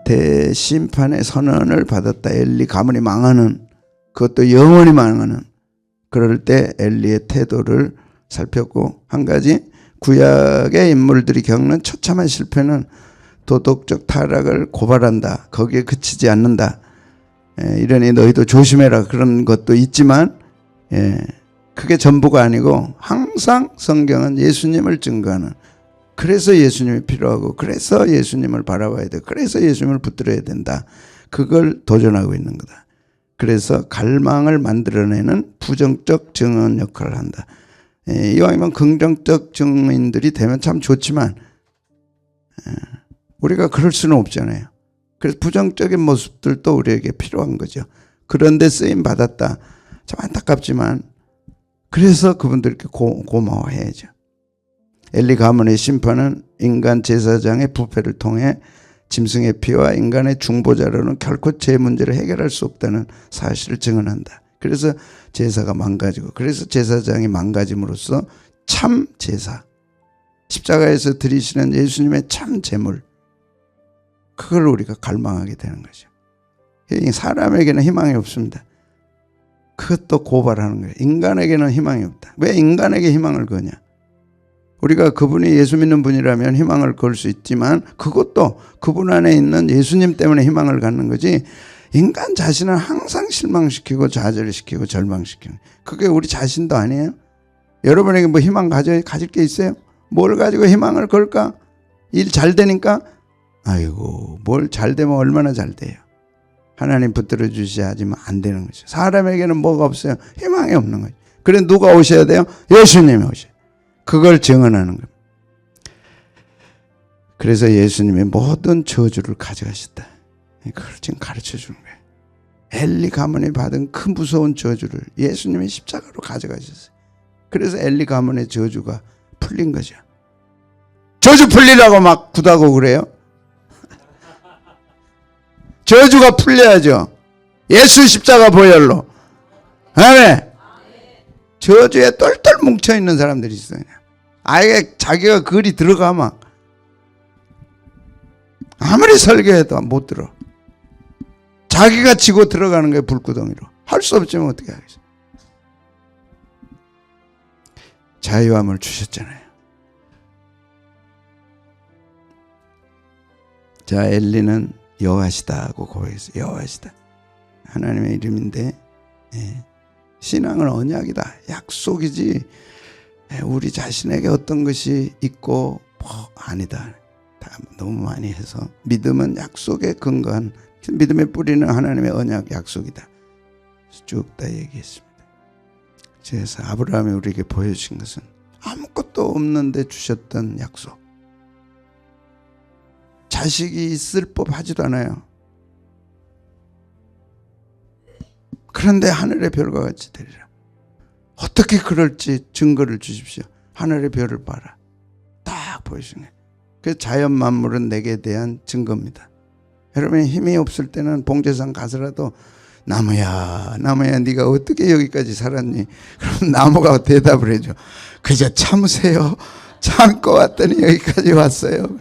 대심판의 선언을 받았다. 엘리 가문이 망하는, 그것도 영원히 망하는, 그럴 때 엘리의 태도를 살폈고, 한 가지 구약의 인물들이 겪는 처참한 실패는 도덕적 타락을 고발한다. 거기에 그치지 않는다. 이러니 너희도 조심해라. 그런 것도 있지만 그게 전부가 아니고 항상 성경은 예수님을 증거하는, 그래서 예수님이 필요하고 그래서 예수님을 바라봐야 돼. 그래서 예수님을 붙들어야 된다. 그걸 도전하고 있는 거다. 그래서 갈망을 만들어내는 부정적 증언 역할을 한다. 이왕이면 긍정적 증인들이 되면 참 좋지만 우리가 그럴 수는 없잖아요. 그래서 부정적인 모습들도 우리에게 필요한 거죠. 그런데 쓰임 받았다. 참 안타깝지만 그래서 그분들께 고마워해야죠. 엘리 가문의 심판은 인간 제사장의 부패를 통해 짐승의 피와 인간의 중보자로는 결코 제 문제를 해결할 수 없다는 사실을 증언한다. 그래서 제사가 망가지고, 그래서 제사장이 망가짐으로써 참 제사, 십자가에서 드리시는 예수님의 참 제물, 그걸 우리가 갈망하게 되는 거죠. 사람에게는 희망이 없습니다. 그것도 고발하는 거예요. 인간에게는 희망이 없다. 왜 인간에게 희망을 거냐? 우리가 그분이 예수 믿는 분이라면 희망을 걸 수 있지만 그것도 그분 안에 있는 예수님 때문에 희망을 갖는 거지, 인간 자신은 항상 실망시키고 좌절시키고 절망시키는, 그게 우리 자신도 아니에요? 여러분에게 뭐 희망 가질 게 있어요? 뭘 가지고 희망을 걸까? 일 잘 되니까? 아이고, 뭘 잘 되면 얼마나 잘 돼요. 하나님 붙들어 주셔야지만 안 되는 거죠. 사람에게는 뭐가 없어요? 희망이 없는 거죠. 그래 누가 오셔야 돼요? 예수님이 오셔요. 그걸 증언하는 겁니다. 그래서 예수님이 모든 저주를 가져가셨다. 그걸 지금 가르쳐 주는 거예요. 엘리 가문이 받은 큰 무서운 저주를 예수님이 십자가로 가져가셨어요. 그래서 엘리 가문의 저주가 풀린 거죠. 저주 풀리라고 막 구다고 그래요? 저주가 풀려야죠. 예수 십자가 보혈로. 아멘. 저주에 똘똘 뭉쳐있는 사람들이 있어요. 아예 자기가 글이 들어가면 아무리 설교해도 못 들어. 자기가 지고 들어가는 거예요. 불구덩이로. 할 수 없지만 어떻게 하겠어요. 자유함을 주셨잖아요. 자, 엘리는 여호와시다고 고백했어요. 여호와시다. 하나님의 이름인데 신앙은 언약이다. 약속이지 우리 자신에게 어떤 것이 있고 뭐 아니다. 다 너무 많이 해서 믿음은 약속에 근거한, 믿음의 뿌리는 하나님의 언약 약속이다. 쭉 다 얘기했습니다. 그래서 아브라함이 우리에게 보여주신 것은 아무것도 없는데 주셨던 약속. 자식이 있을 법하지도 않아요. 그런데 하늘의 별과 같이 되리라. 어떻게 그럴지 증거를 주십시오. 하늘의 별을 봐라. 딱 보여주신 거예요. 그 자연 만물은 내게 대한 증거입니다. 여러분이 힘이 없을 때는 봉제산 가서라도 나무야 네가 어떻게 여기까지 살았니? 그럼 나무가 대답을 해줘. 그저 참으세요. 참고 왔더니 여기까지 왔어요.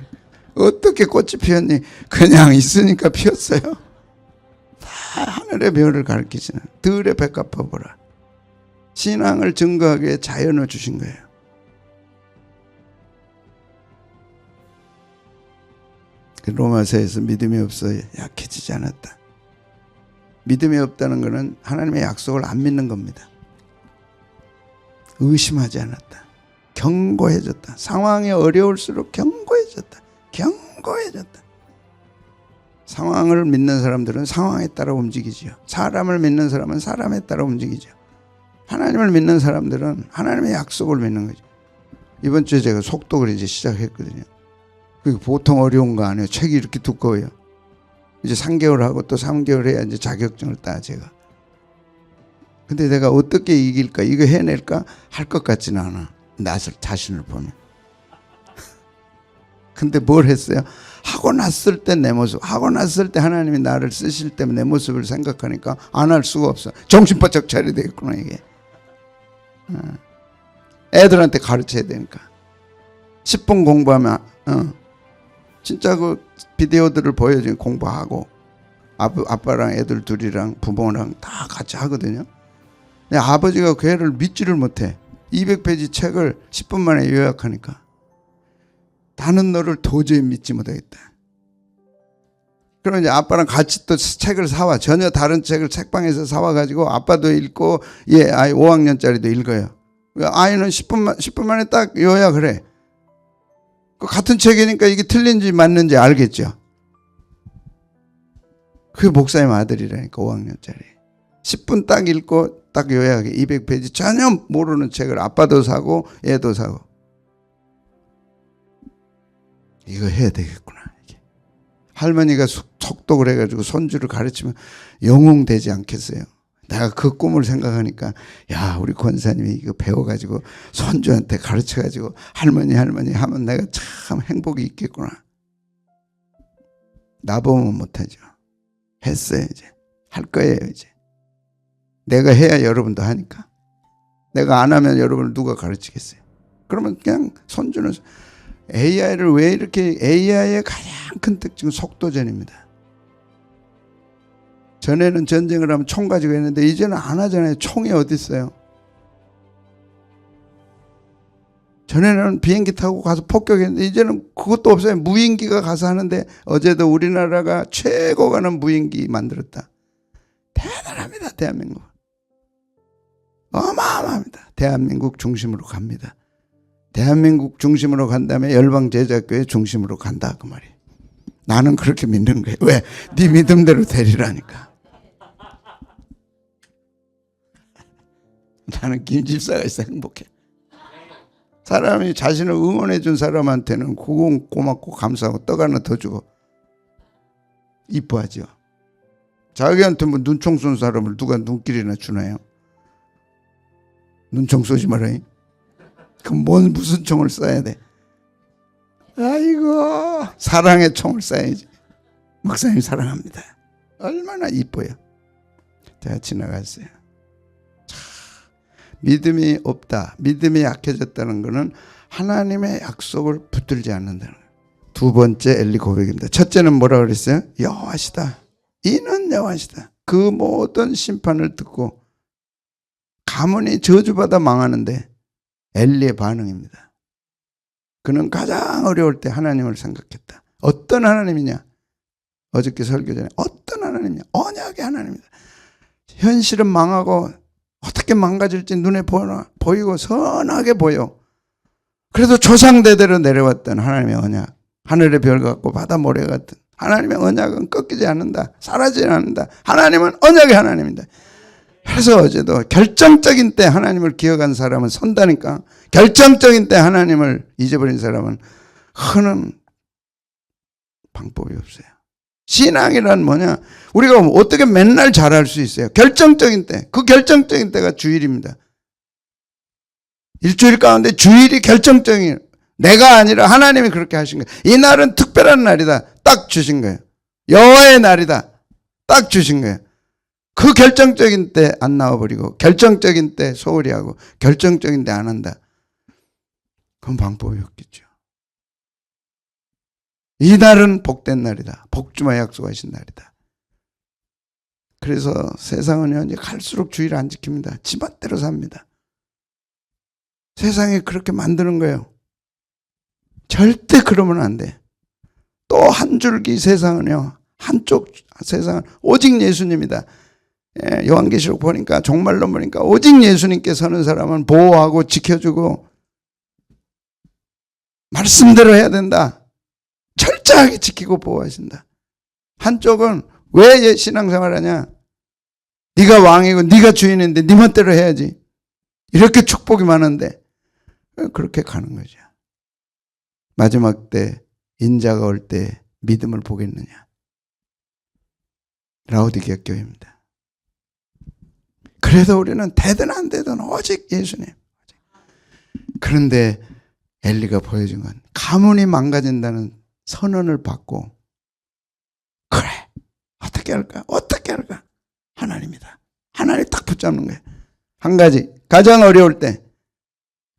어떻게 꽃이 피었니? 그냥 있으니까 피었어요. 다 하늘의 별을 가르치시는, 들의 백합화 보라. 신앙을 증거하기에 자연을 주신 거예요. 로마서에서 믿음이 없어 약해지지 않았다. 믿음이 없다는 것은 하나님의 약속을 안 믿는 겁니다. 의심하지 않았다. 견고해졌다. 상황이 어려울수록 견고해졌다. 상황을 믿는 사람들은 상황에 따라 움직이지요. 사람을 믿는 사람은 사람에 따라 움직이죠. 하나님을 믿는 사람들은 하나님의 약속을 믿는 거죠. 이번 주에 제가 속독을 이제 시작했거든요. 그게 보통 어려운 거 아니에요. 책이 이렇게 두꺼워요. 이제 3개월 하고 또 3개월 해야 이제 자격증을 따, 제가. 근데 내가 어떻게 이길까, 이거 해낼까 할 것 같지는 않아. 나 자신을 보면. 근데 뭘 했어요? 하고 났을 때 내 모습, 하고 났을 때 하나님이 나를 쓰실 때 내 모습을 생각하니까 안 할 수가 없어. 정신 바짝 차려야 되겠구나, 이게. 애들한테 가르쳐야 되니까. 10분 공부하면 진짜 그 비디오들을 보여주면 공부하고 아빠랑 애들 둘이랑 부모랑 다 같이 하거든요. 근데 아버지가 그 애를 믿지를 못해. 200페이지 책을 10분 만에 요약하니까 나는 너를 도저히 믿지 못하겠다. 그럼 이제 아빠랑 같이 또 책을 사와. 전혀 다른 책을 책방에서 사와가지고 아빠도 읽고 얘 아이 5학년짜리도 읽어요. 아이는 10분 만에 딱 요약을 해. 같은 책이니까 이게 틀린지 맞는지 알겠죠. 그게 목사님 아들이라니까 5학년짜리. 10분 딱 읽고 딱 요약해. 200페이지 전혀 모르는 책을 아빠도 사고 얘도 사고. 이거 해야 되겠구나. 이게. 할머니가 속독을 해가지고 손주를 가르치면 영웅되지 않겠어요. 내가 그 꿈을 생각하니까 야 우리 권사님이 이거 배워가지고 손주한테 가르쳐가지고 할머니 하면 내가 참 행복이 있겠구나. 나보면 못하죠. 했어요. 이제 할 거예요. 이제 내가 해야 여러분도 하니까. 내가 안 하면 여러분을 누가 가르치겠어요. 그러면 그냥 손주는 AI를 왜 이렇게 AI의 가장 큰 특징은 속도전입니다. 전에는 전쟁을 하면 총 가지고 했는데 이제는 안 하잖아요. 총이 어디 있어요. 전에는 비행기 타고 가서 폭격했는데 이제는 그것도 없어요. 무인기가 가서 하는데 어제도 우리나라가 최고 가는 무인기 만들었다. 대단합니다. 대한민국. 어마어마합니다. 대한민국 중심으로 갑니다. 대한민국 중심으로 간다음에 열방제자교회 중심으로 간다 그 말이에요. 나는 그렇게 믿는 거예요. 왜? 네 믿음대로 되리라니까. 나는 김 집사가 있어 행복해. 사람이 자신을 응원해 준 사람한테는 그건 고맙고 감사하고 떡 하나 더 주고 이뻐하죠. 자기한테 뭐 눈총 쏜 사람을 누가 눈길이나 주나요? 눈총 쏘지 말아요. 그럼 무슨 총을 쏴야 돼? 아이고 사랑의 총을 쏴야지. 목사님 사랑합니다. 얼마나 이뻐요. 제가 지나갔어요. 믿음이 없다. 믿음이 약해졌다는 것은 하나님의 약속을 붙들지 않는다는 거예요. 두 번째 엘리 고백입니다. 첫째는 뭐라 그랬어요? 여호와시다. 이는 여호와시다. 그 모든 심판을 듣고 가문이 저주받아 망하는데 엘리의 반응입니다. 그는 가장 어려울 때 하나님을 생각했다. 어떤 하나님이냐? 어저께 설교 전에 어떤 하나님이냐? 언약의 하나님이다. 현실은 망하고 어떻게 망가질지 눈에 보이고 선하게 보여. 그래도 조상대대로 내려왔던 하나님의 언약. 하늘의 별 같고 바다 모래 같은 하나님의 언약은 꺾이지 않는다. 사라지지 않는다. 하나님은 언약의 하나님이다. 그래서 어제도 결정적인 때 하나님을 기억한 사람은 선다니까. 결정적인 때 하나님을 잊어버린 사람은 흔한 방법이 없어요. 신앙이란 뭐냐? 우리가 어떻게 맨날 잘할 수 있어요? 결정적인 때. 그 결정적인 때가 주일입니다. 일주일 가운데 주일이 결정적이에요. 내가 아니라 하나님이 그렇게 하신 거예요. 이 날은 특별한 날이다. 딱 주신 거예요. 여호와의 날이다. 딱 주신 거예요. 그 결정적인 때 안 나와버리고 결정적인 때 소홀히 하고 결정적인 때 안 한다. 그건 방법이 없겠죠. 이 날은 복된 날이다. 복주마 약속하신 날이다. 그래서 세상은 이제 갈수록 주의를 안 지킵니다. 지멋대로 삽니다. 세상이 그렇게 만드는 거예요. 절대 그러면 안 돼. 또 한 줄기 세상은요. 한쪽 세상은 오직 예수님이다. 요한계시록 보니까 종말론 보니까 오직 예수님께 서는 사람은 보호하고 지켜주고 말씀대로 해야 된다. 철저하게 지키고 보호하신다. 한쪽은 왜 신앙생활 하냐? 네가 왕이고 네가 주인인데 네 멋대로 해야지. 이렇게 축복이 많은데 그렇게 가는 거죠. 마지막 때 인자가 올 때 믿음을 보겠느냐? 라오디게아 교회입니다. 그래서 우리는 되든 안 되든 오직 예수님. 그런데 엘리가 보여준 건 가문이 망가진다는 선언을 받고 그래 어떻게 할까? 어떻게 할까? 하나님이다. 하나님 딱 붙잡는 거예요. 한 가지 가장 어려울 때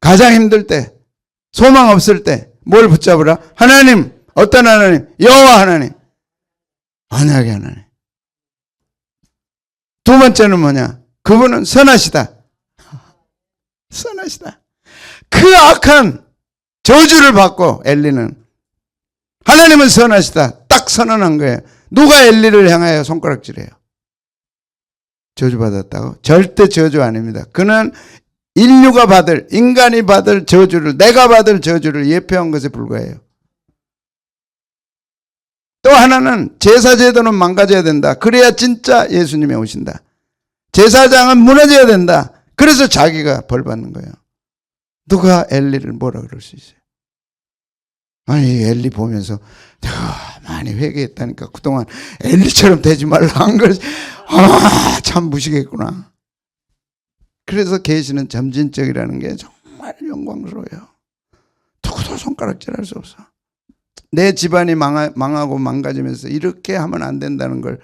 가장 힘들 때 소망 없을 때 뭘 붙잡으라? 하나님 어떤 하나님? 여호와 하나님. 언약의 하나님. 두 번째는 뭐냐? 그분은 선하시다. 선하시다. 그 악한 저주를 받고 엘리는 하나님은 선하시다. 딱 선언한 거예요. 누가 엘리를 향하여 손가락질해요? 저주받았다고? 절대 저주 아닙니다. 그는 인류가 받을, 인간이 받을 저주를, 내가 받을 저주를 예표한 것에 불과해요. 또 하나는 제사제도는 망가져야 된다. 그래야 진짜 예수님이 오신다. 제사장은 무너져야 된다. 그래서 자기가 벌 받는 거예요. 누가 엘리를 뭐라 그럴 수 있어요? 아니, 엘리 보면서 내가 많이 회개했다니까 그동안 엘리처럼 되지 말라 한 걸, 참 무시겠구나. 그래서 계시는 점진적이라는 게 정말 영광스러워요. 누구도 손가락질할 수 없어. 내 집안이 망하고 망가지면서 이렇게 하면 안 된다는 걸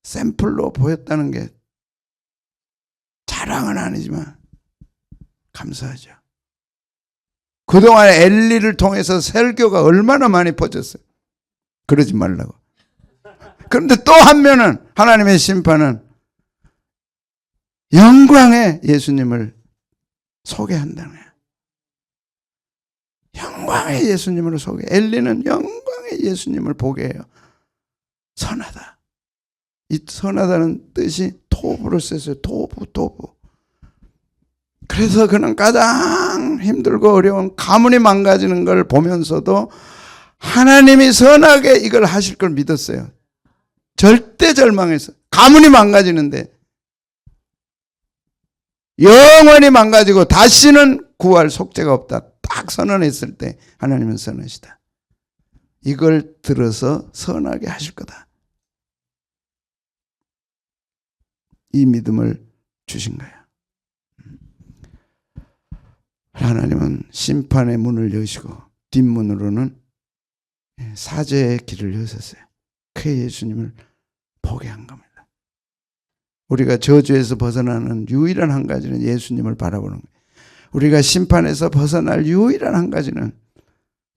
샘플로 보였다는 게 자랑은 아니지만 감사하죠. 그동안 엘리를 통해서 설교가 얼마나 많이 퍼졌어요. 그러지 말라고. 그런데 또 한 면은 하나님의 심판은 영광의 예수님을 소개한다는 거예요. 영광의 예수님을 소개. 엘리는 영광의 예수님을 보게 해요. 선하다. 이 선하다는 뜻이 토부로 썼어요. 토부. 그래서 그는 가장 힘들고 어려운 가문이 망가지는 걸 보면서도 하나님이 선하게 이걸 하실 걸 믿었어요. 절대 절망해서 가문이 망가지는데 영원히 망가지고 다시는 구할 속죄가 없다. 딱 선언했을 때 하나님은 선하시다. 이걸 들어서 선하게 하실 거다. 이 믿음을 주신 거예요. 하나님은 심판의 문을 여시고 뒷문으로는 사죄의 길을 여셨어요. 그 예수님을 보게 한 겁니다. 우리가 저주에서 벗어나는 유일한 한 가지는 예수님을 바라보는 거예요. 우리가 심판에서 벗어날 유일한 한 가지는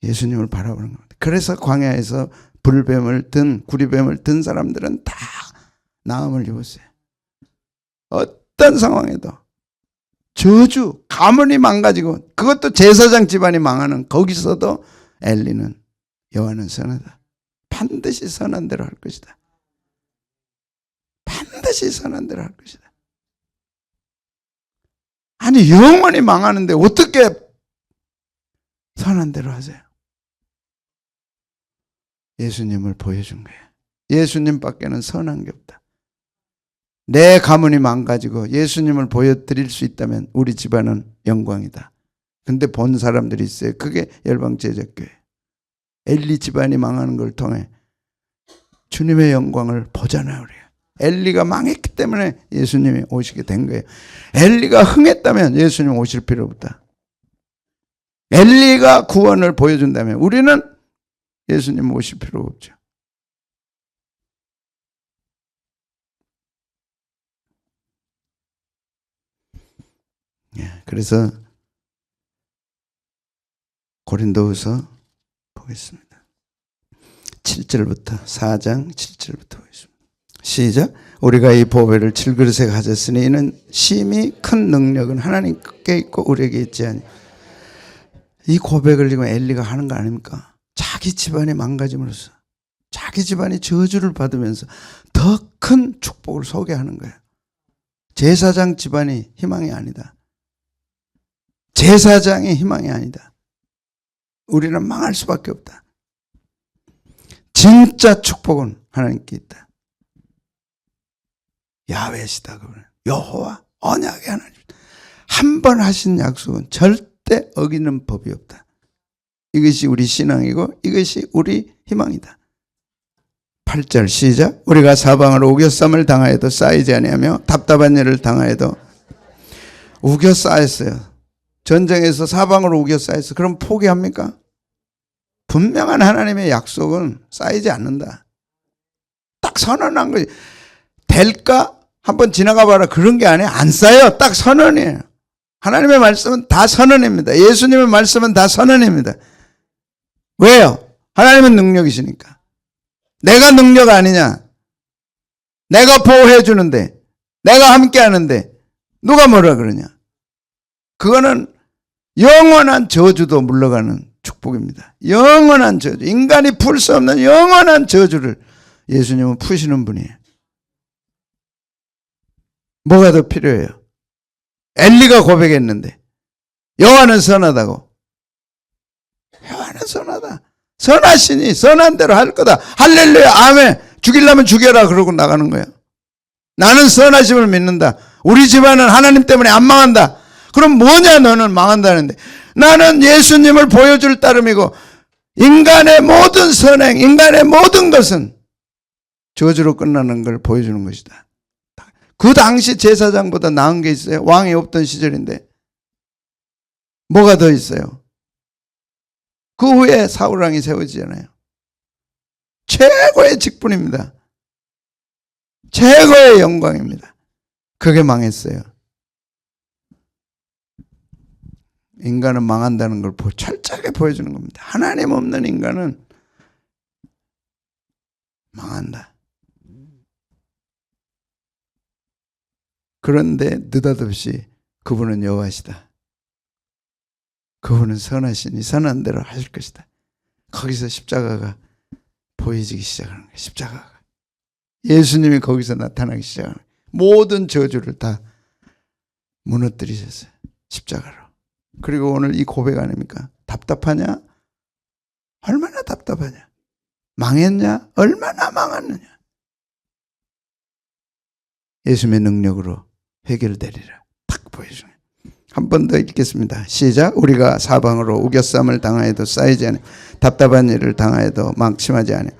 예수님을 바라보는 겁니다. 그래서 광야에서 불뱀을 든 구리뱀을 든 사람들은 다 나음을 입었어요. 어떤 상황에도 저주, 가문이 망가지고 그것도 제사장 집안이 망하는 거기서도 엘리는 여호와는 선하다. 반드시 선한 대로 할 것이다. 반드시 선한 대로 할 것이다. 아니 영원히 망하는데 어떻게 선한 대로 하세요? 예수님을 보여준 거예요. 예수님밖에는 선한 게 없다. 내 가문이 망가지고 예수님을 보여드릴 수 있다면 우리 집안은 영광이다. 근데 본 사람들이 있어요. 그게 열방제자교회. 엘리 집안이 망하는 걸 통해 주님의 영광을 보잖아요. 우리가. 엘리가 망했기 때문에 예수님이 오시게 된 거예요. 엘리가 흥했다면 예수님 오실 필요 없다. 엘리가 구원을 보여준다면 우리는 예수님 오실 필요 없죠. 그래서 고린도후서 보겠습니다. 7절부터 4장 7절부터 보겠습니다. 시작. 우리가 이 보배를 질그릇에 가졌으니 이는 심히 큰 능력은 하나님께 있고 우리에게 있지 아니. 이 고백을 지금 엘리가 하는 거 아닙니까? 자기 집안이 망가짐으로써 자기 집안이 저주를 받으면서 더 큰 축복을 소개하는 거예요. 제사장 집안이 희망이 아니다. 제사장이 희망이 아니다. 우리는 망할 수밖에 없다. 진짜 축복은 하나님께 있다. 야훼시다. 그분은 여호와 언약의 하나님. 한 번 하신 약속은 절대 어기는 법이 없다. 이것이 우리 신앙이고 이것이 우리 희망이다. 8절 시작. 우리가 사방으로 우겨쌈을 당하여도 쌓이지 아니하며 답답한 일을 당하여도 우겨 쌓였어요. 전쟁에서 사방으로 우겨 쌓였어. 그럼 포기합니까? 분명한 하나님의 약속은 쌓이지 않는다. 딱 선언한 거지. 될까? 한번 지나가 봐라. 그런 게 아니에요. 안 쌓여. 딱 선언이에요. 하나님의 말씀은 다 선언입니다. 예수님의 말씀은 다 선언입니다. 왜요? 하나님은 능력이시니까. 내가 능력 아니냐? 내가 보호해 주는데, 내가 함께 하는데 누가 뭐라 그러냐? 그거는 영원한 저주도 물러가는 축복입니다. 영원한 저주, 인간이 풀 수 없는 영원한 저주를 예수님은 푸시는 분이에요. 뭐가 더 필요해요? 엘리가 고백했는데 여호와는 선하다고. 여호와는 선하다. 선하시니 선한 대로 할 거다. 할렐루야, 아멘. 죽이려면 죽여라 그러고 나가는 거예요. 나는 선하심을 믿는다. 우리 집안은 하나님 때문에 안 망한다. 그럼 뭐냐, 너는 망한다는데. 나는 예수님을 보여줄 따름이고 인간의 모든 선행, 인간의 모든 것은 저주로 끝나는 걸 보여주는 것이다. 그 당시 제사장보다 나은 게 있어요? 왕이 없던 시절인데 뭐가 더 있어요? 그 후에 사울왕이 세워지잖아요. 최고의 직분입니다. 최고의 영광입니다. 그게 망했어요. 인간은 망한다는 걸 철저하게 보여주는 겁니다. 하나님 없는 인간은 망한다. 그런데 느닷없이 그분은 여호와시다. 그분은 선하시니 선한 대로 하실 것이다. 거기서 십자가가 보여지기 시작하는 거예요. 십자가가. 예수님이 거기서 나타나기 시작하는 거예요. 모든 저주를 다 무너뜨리셨어요. 십자가로. 그리고 오늘 이 고백 아닙니까? 답답하냐? 얼마나 답답하냐? 망했냐? 얼마나 망했느냐? 예수님의 능력으로 해결되리라. 탁 보여주네. 한 번 더 읽겠습니다. 시작. 우리가 사방으로 우겨쌈을 당하여도 쌓이지 않으며 답답한 일을 당하여도 망침하지 않으며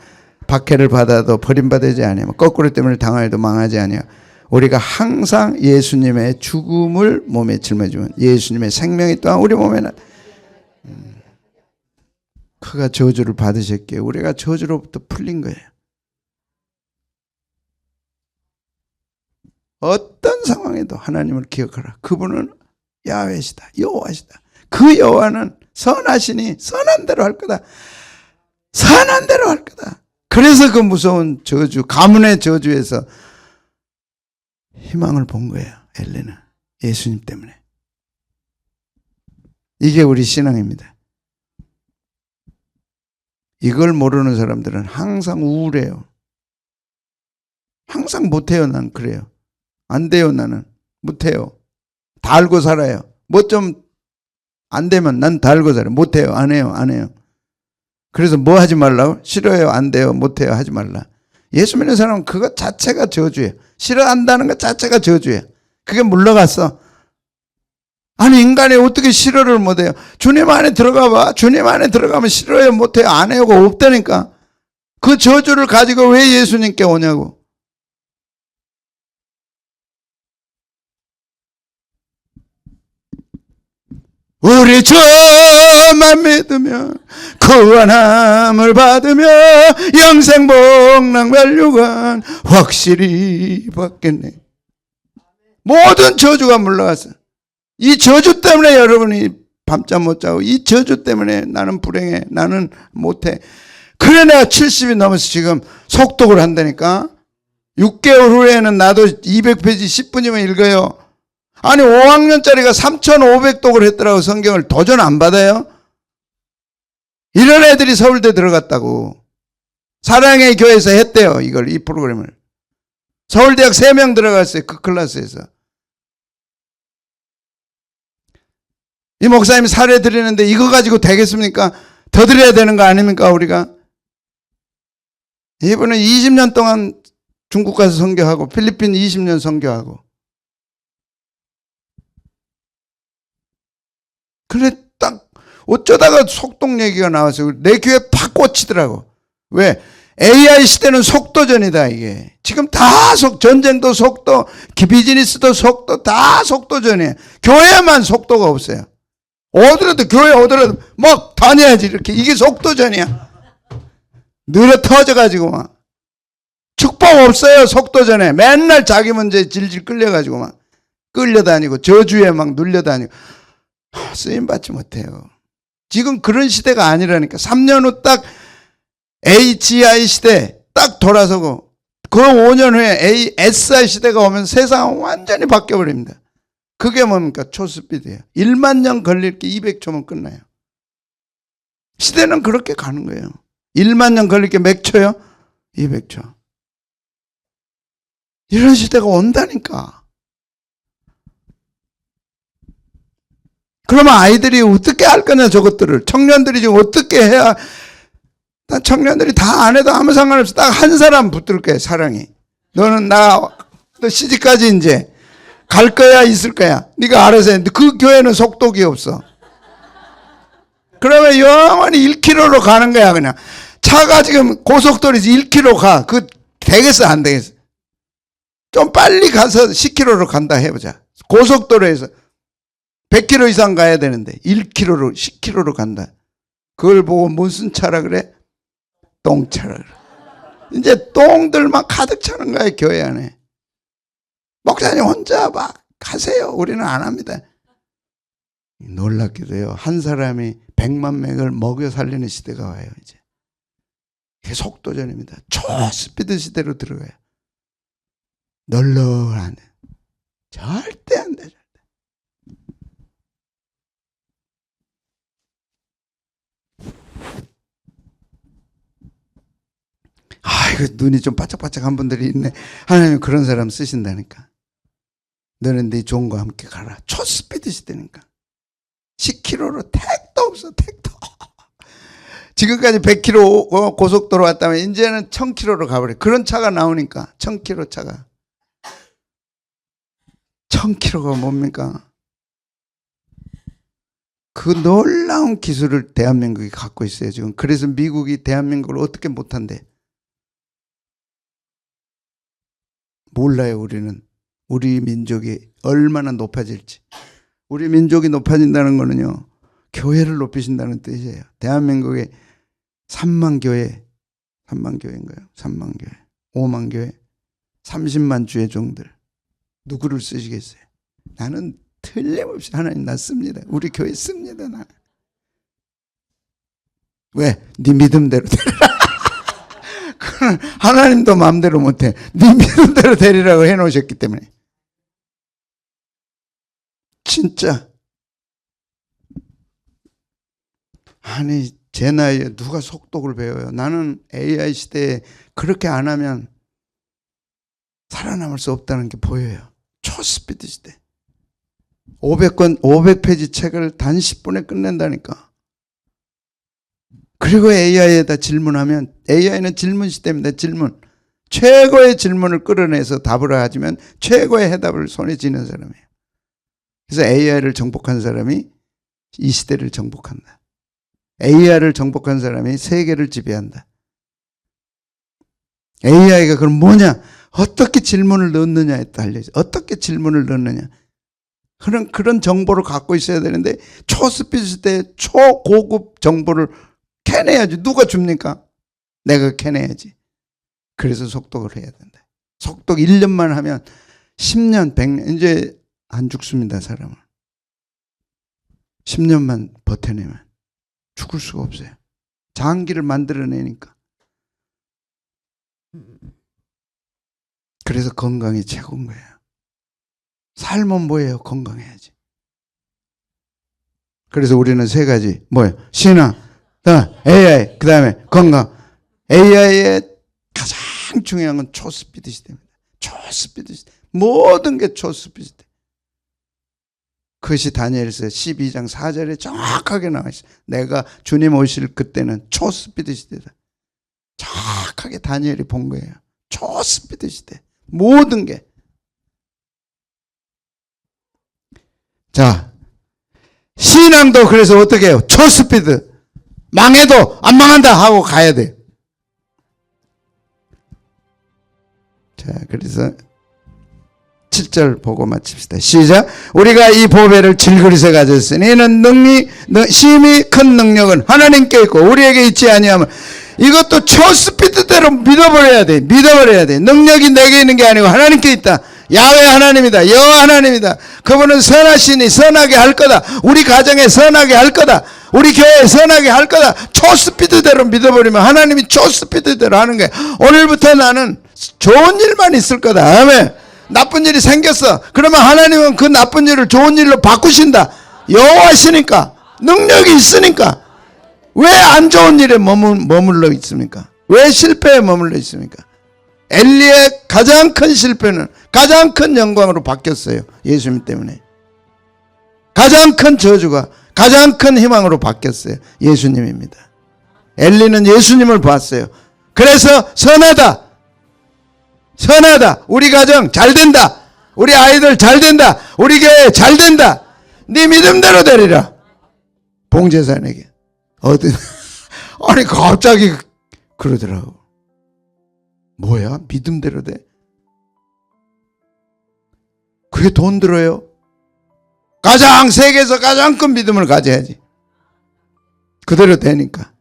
박해를 받아도 버림받지 않으며 거꾸로 때문에 당하여도 망하지 않으며 우리가 항상 예수님의 죽음을 몸에 짊어지면 예수님의 생명이 또한 우리 몸에는 그가 저주를 받으셨기에 우리가 저주로부터 풀린 거예요. 어떤 상황에도 하나님을 기억하라. 그분은 야훼시다. 여호와시다. 그 여호와는 선하시니 선한 대로 할 거다. 선한 대로 할 거다. 그래서 그 무서운 저주, 가문의 저주에서 희망을 본 거예요. 엘리는 예수님 때문에. 이게 우리 신앙입니다. 이걸 모르는 사람들은 항상 우울해요. 항상 못해요. 난 그래요. 안 돼요. 나는 못해요. 다 알고 살아요. 뭐 좀 안 되면 난 다 알고 살아요. 못해요. 안 해요. 안 해요. 그래서 뭐 하지 말라고? 싫어요. 안 돼요. 못해요. 하지 말라. 예수 믿는 사람은 그것 자체가 저주예요. 싫어한다는 것 자체가 저주예요. 그게 물러갔어. 아니 인간이 어떻게 싫어를 못해요? 주님 안에 들어가 봐. 주님 안에 들어가면 싫어요. 못해요. 안 해요가 없다니까. 그 저주를 가지고 왜 예수님께 오냐고. 우리 주만 믿으면 구원함을 받으며 영생 복락 멸류관 확실히 받겠네. 모든 저주가 물러갔어. 이 저주 때문에 여러분이 밤잠 못 자고 이 저주 때문에 나는 불행해. 나는 못해. 그래 내가 70이 넘어서 지금 속독을 한다니까. 6개월 후에는 나도 200페이지 10분이면 읽어요. 아니 5학년짜리가 3,500독을 했더라고. 성경을 도전 안 받아요? 이런 애들이 서울대 들어갔다고. 사랑의 교회에서 했대요. 이 프로그램을. 서울대학 3명 들어갔어요. 그 클래스에서. 이 목사님이 사례 드리는데 이거 가지고 되겠습니까? 더 드려야 되는 거 아닙니까 우리가? 이분은 20년 동안 중국 가서 선교하고 필리핀 20년 선교하고 그래 딱 어쩌다가 속독 얘기가 나와서 내 귀에 팍 꽂히더라고. 왜? AI 시대는 속도전이다 이게. 지금 다 전쟁도 속도, 비즈니스도 속도, 다 속도전이에요. 교회만 속도가 없어요. 어디라도 교회 어디라도 막 다녀야지 이렇게. 이게 속도전이야. 느려 터져가지고 막. 축복 없어요 속도전에. 맨날 자기 문제에 질질 끌려가지고 막 끌려다니고 저주에 막 눌려다니고. 쓰임받지 못해요. 지금 그런 시대가 아니라니까. 3년 후 딱 AGI 시대 딱 돌아서고 그 5년 후에 SI 시대가 오면 세상은 완전히 바뀌어버립니다. 그게 뭡니까? 초스피드예요. 1만 년 걸릴 게 200초면 끝나요. 시대는 그렇게 가는 거예요. 1만 년 걸릴 게 몇 초요? 200초. 이런 시대가 온다니까. 그러면 아이들이 어떻게 할 거냐, 저것들을. 청년들이 지금 어떻게 해야, 청년들이 다 안 해도 아무 상관없어. 딱 한 사람 붙들 거야, 사랑이. 너는 너 시집까지 이제 갈 거야, 있을 거야. 네가 알아서 해. 그 교회는 속독이 없어. 그러면 영원히 1km로 가는 거야, 그냥. 차가 지금 고속도로에서 1km 가. 그 되겠어, 안 되겠어? 좀 빨리 가서 10km로 간다 해보자. 고속도로에서 100km 이상 가야 되는데 1km로 10km로 간다. 그걸 보고 무슨 차라 그래? 똥차라 그래. 이제 똥들만 가득 차는 거야, 교회 안에. 목사님 혼자 막 가세요. 우리는 안 합니다. 놀랍게도 해요. 한 사람이 100만 명을 먹여 살리는 시대가 와요, 이제. 이게 속도전입니다. 초스피드 시대로 들어가요. 널널한 데. 절대 안 돼. 아이고, 눈이 좀 바짝바짝한 분들이 있네. 하나님 그런 사람 쓰신다니까. 너는 네 종과 함께 가라. 초스피드 시대니까. 10km로 택도 없어, 택도. 지금까지 100km 고속도로 왔다면 이제는 1000km로 가버려. 그런 차가 나오니까. 1000km 차가. 1000km가 뭡니까? 그 놀라운 기술을 대한민국이 갖고 있어요, 지금. 그래서 미국이 대한민국을 어떻게 못한대. 몰라요, 우리는. 우리 민족이 얼마나 높아질지. 우리 민족이 높아진다는 거는요, 교회를 높이신다는 뜻이에요. 대한민국에 3만 교회, 3만 교회인가요? 3만 교회, 5만 교회, 30만 주의 종들. 누구를 쓰시겠어요? 나는 틀림없이 하나님 나 씁니다. 우리 교회 씁니다, 나는. 왜? 네 믿음대로 되리라. 그건 하나님도 마음대로 못해. 네 믿음대로 되리라고 해놓으셨기 때문에. 진짜. 아니, 제 나이에 누가 속독을 배워요? 나는 AI 시대에 그렇게 안 하면 살아남을 수 없다는 게 보여요. 초스피드 시대. 500페이지 책을 단 10분에 끝낸다니까. 그리고 AI에다 질문하면, AI는 질문 시대입니다. 질문. 최고의 질문을 끌어내서 답을 하지만 최고의 해답을 손에 쥐는 사람이에요. 그래서 AI를 정복한 사람이 이 시대를 정복한다. AI를 정복한 사람이 세계를 지배한다. AI가 그럼 뭐냐? 어떻게 질문을 넣느냐에 달려있어요. 어떻게 질문을 넣느냐. 그런 정보를 갖고 있어야 되는데, 초스피드 시대에 초고급 정보를 캐내야지. 누가 줍니까? 내가 캐내야지. 그래서 속독을 해야 된다. 속독 1년만 하면 10년, 100년, 이제 안 죽습니다, 사람은. 10년만 버텨내면 죽을 수가 없어요. 장기를 만들어내니까. 그래서 건강이 최고인 거예요. 삶은 뭐예요? 건강해야지. 그래서 우리는 세 가지, 뭐예요? 신앙, AI, 그 다음에 건강. AI의 가장 중요한 건 초스피드 시대입니다. 초스피드 시대. 모든 게 초스피드 시대. 그것이 다니엘서 12장 4절에 정확하게 나와 있어요. 내가 주님 오실 그때는 초스피드 시대다. 정확하게 다니엘이 본 거예요. 초스피드 시대. 모든 게. 자, 신앙도 그래서 어떻게 해요? 초스피드. 망해도 안 망한다 하고 가야 돼요. 자, 그래서 7절 보고 마칩시다. 시작. 우리가 이 보배를 질그릇에 가졌으니 이는 심히 큰 능력은 하나님께 있고 우리에게 있지 아니하면, 이것도 초스피드대로 믿어버려야 돼. 믿어버려야 돼. 능력이 내게 있는 게 아니고 하나님께 있다. 야훼 하나님이다. 여호와 하나님이다. 그분은 선하시니 선하게 할 거다. 우리 가정에 선하게 할 거다. 우리 교회 선하게 할 거다. 초스피드대로 믿어버리면 하나님이 초스피드대로 하는 거야. 오늘부터 나는 좋은 일만 있을 거다. 아멘. 나쁜 일이 생겼어. 그러면 하나님은 그 나쁜 일을 좋은 일로 바꾸신다. 여호와시니까, 능력이 있으니까. 왜 안 좋은 일에 머물러 있습니까? 왜 실패에 머물러 있습니까? 엘리의 가장 큰 실패는 가장 큰 영광으로 바뀌었어요. 예수님 때문에. 가장 큰 저주가 가장 큰 희망으로 바뀌었어요. 예수님입니다. 엘리는 예수님을 봤어요. 그래서 선하다. 선하다. 우리 가정 잘 된다. 우리 아이들 잘 된다. 우리 교회 잘 된다. 네 믿음대로 되리라. 봉제사에게. 아니 갑자기 그러더라고. 뭐야? 믿음대로 돼? 그게 돈 들어요? 세계에서 가장 큰 믿음을 가져야지. 그대로 되니까.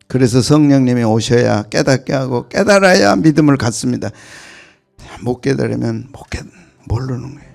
그래서 성령님이 오셔야 깨닫게 하고 깨달아야 믿음을 갖습니다. 못 깨달으면 모르는 거예요.